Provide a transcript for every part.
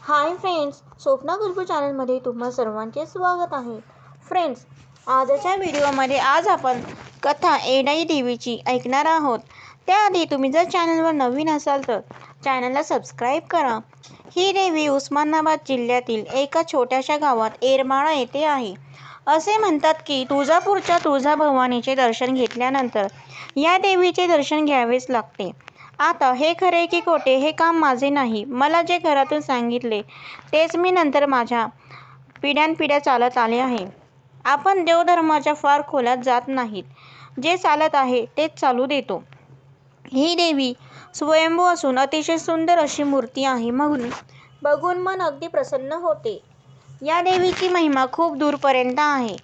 Hi friends, Swapna गुरुकुल चॅनलमध्ये तुम्हा सर्वांचे स्वागत आहे. फ्रेंड्स, आजच्या व्हिडिओमध्ये आज आपण कथा येडाई देवीची ऐकणार आहोत. त्याआधी तुम्ही जर चॅनलवर नवीन असाल तर चॅनलला सबस्क्राईब करा. ही देवी उस्मानाबाद जिल्ह्यातील एका छोट्याशा गावात येरमाळा येथे आहे. असे म्हणतात की तुळजापूरच्या तुळजाभवानीचे दर्शन घेतल्यानंतर या देवीचे दर्शन घ्यावेच लागते. आता हे खरे की खोटे हे काम माझे नाही. मला जे घरातून सांगितले तेच मी नंतर माझ्या पिढ्यानपिढ्या चालत आले आहे. आपण देवधर्माच्या फार खोलात जात नाहीत. जे चालत आहे तेच चालू देतो. ही देवी स्वयंभू असून अतिशय सुंदर अशी मूर्ती आहे. बघून मन अगदी प्रसन्न होते. या देवीची महिमा खूप दूरपर्यंत आहे.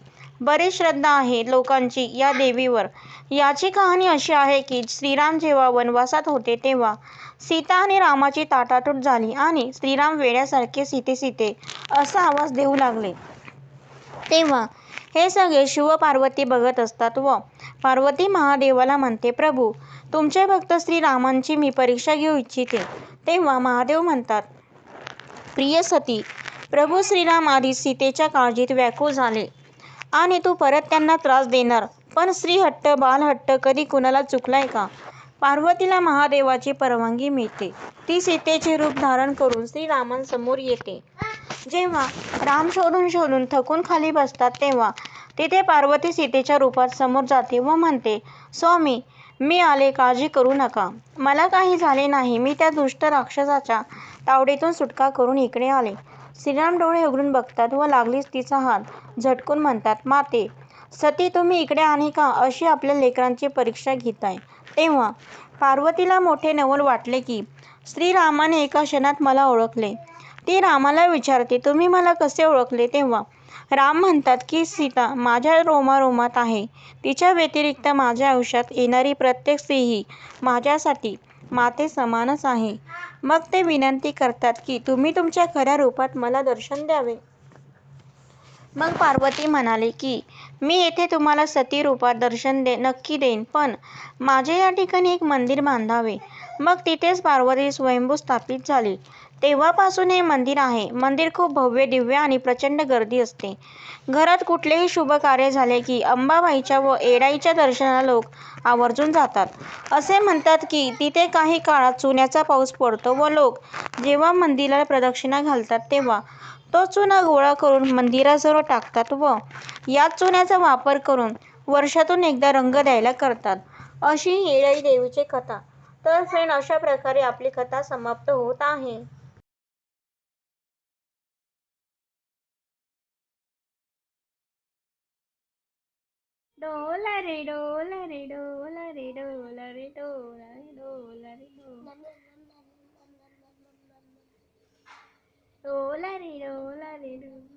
बरीच श्रद्धा आहे लोकांची या देवीवर. याची कहाणी अशी आहे की श्रीराम जेव्हा वनवासात होते तेव्हा सीता आणि रामाची ताटातूट झाली आणि श्रीराम वेड्यासारखे सीते सीते असा आवाज देऊ लागले. तेव्हा हे सगळे शिव पार्वती बघत असतात व पार्वती महादेवाला म्हणते, प्रभू तुमचे भक्त श्रीरामांची मी परीक्षा घेऊ इच्छिते. तेव्हा महादेव म्हणतात, प्रिय सती, प्रभू श्रीराम आधी सीतेच्या काळजीत व्याकुळ झाले आणि तू परत त्यांना त्रास देणार. पण स्त्रीहट्ट बालहट्ट कधी कुणाला चुकलाय का? पार्वतीला महादेवाची परवानगी मिळते. ती सीतेचे रूप धारण करून श्रीरामांसमोर येते. जेव्हा राम शोधून शोधून थकून खाली बसतात तेव्हा तिथे पार्वती सीतेच्या रूपात समोर जाते व म्हणते, स्वामी मी आले, काळजी करू नका. मला काही झाले नाही. मी त्या दुष्ट राक्षसाच्या तावडीतून सुटका करून इकडे आले. श्रीराम डोळे उघडून बघतात व लागलीच तिचा हात झटकून म्हणतात, माते सती तुम्ही इकडे आले का? अशी आपल्या लेकरांची परीक्षा घेताय. तेव्हा पार्वतीला मोठे नवल वाटले की श्रीरामाने एका क्षणात मला ओळखले. ती रामाला विचारते, तुम्ही मला कसे ओळखले? तेव्हा राम म्हणतात की सीता माझ्या रोमारोमात आहे. तिच्या व्यतिरिक्त माझ्या आयुष्यात येणारी प्रत्येक स्त्री ही माझ्यासाठी माते समानच आहे. मग ते विनंती करतात की तुम्ही तुमच्या खऱ्या रूपात मला दर्शन द्यावे. मग पार्वती म्हणाले की मी येथे तुम्हाला सती रूपात दर्शन नक्की देईन, पण माझे या ठिकाणी एक मंदिर बांधावे. मग तिथेच पार्वती स्वयंभू स्थापित झाली. तेव्हापासून हे मंदिर आहे. मंदिर खूप भव्य दिव्य आणि प्रचंड गर्दी असते. घरात कुठलेही शुभ कार्य झाले की अंबाबाईच्या व येडाईच्या दर्शनाला लोक आवर्जून जातात. असे म्हणतात की तिथे काही काळात चुन्याचा पाऊस पडतो व लोक जेव्हा मंदिराला प्रदक्षिणा घालतात तेव्हा तो चुना गोळा करून मंदिराजवळ टाकतात व याच चुन्याचा वापर करून वर्षातून एकदा रंग द्यायला करतात. अशी येडाई देवीची कथा. तर फ्रेंड, अशा प्रकारे आपली कथा समाप्त होत आहे. डोला रे डोला रे डोला रे डोला रे डोला रे डोला रे डोला रे डोला रे डोला रे डोला